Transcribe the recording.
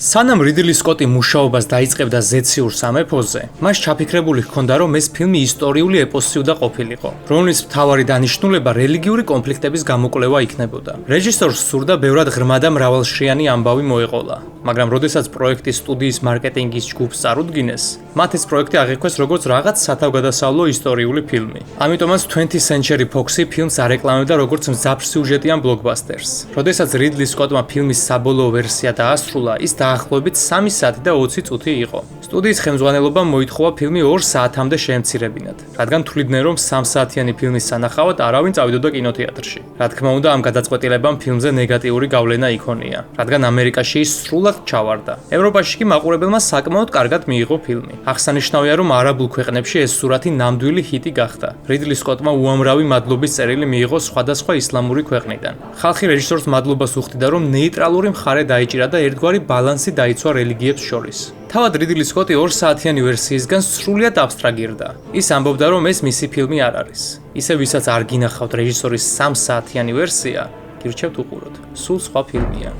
სანამ რიდლი სკოტი მუშაობას დაიწყებდა ზეციურ სამეფოზე, მას ჩაფიქრებული ჰქონდა, რომ ეს ფილმი ისტორიული ეპოსი უნდა ყოფილიყო, რომლის მთავარი დანიშნულება რელიგიური კონფლიქტების გამოკვლევა იქნებოდა. რეჟისორს სურდა ბევრად ღრმა და მრავალშრიანი ამბავი მოეყოლა, მაგრამ როდესაც პროექტი სტუდიის მარკეტინგის ჯგუფს წარუდგინეს, მათ ეს პროექტი აღიქვეს როგორც რაღაც სათავგადასავლო ისტორიული ფილმი. ამიტომაც 20th Century Fox-ი ფილმს არეკლამებდა როგორც მძაფრსიუჟეტიან ბლოკბასტერს. როდესაც რიდლი სკოტმა ფილმის საბოლოო ვერსია დაასრულა, ის დაახლოებით 3 საათი და 20 წუთი იყო. სტუდიის ხელმძღვანელობამ მოითხოვა ფილმი 2 საათამდე შეემცირებინათ, რადგან თვლიდნენ, რომ 3 საათიანი ფილმის სანახავად არავინ წავიდოდა კინოთეატრში. რა თქმა უნდა, ამ გადაწყვეტილებამ ფილმზე ნეგატიური გავლენა იქონია, რადგან ამერიკაში ის სრულად ჩავარდა. ევროპაში კი მაყურებელმა საკმაოდ კარგად მიიღო ფილმი. აღსანიშნავია, რომ არაბულ ქვეყნებში ეს სურათი ნამდვილი ჰიტი გახდა. რიდლი სკოტმა უამრავი მადლობის წერილი მიიღო სხვადასხვა ისლამური ქვეყნიდან. ხალხი რეჟისორს მადლობას უხდიდა, რომ ნეიტრალური მხარე დაიჭირა და ერთგვარი ბალანსი დაიცვა რელიგიებს შორის. თავად რიდლი სკოტი 2 საათიანი ვერსიისგან სრულიად აბსტრაგირდა. ის ამბობდა, რომ ეს მისი ფილმი არ არის. ისე ვისაც არ გინახავთ რეჟისორის 3 საათიანი ვერსია, გირჩევთ უყუროთ. სულ სხვა ფილმია.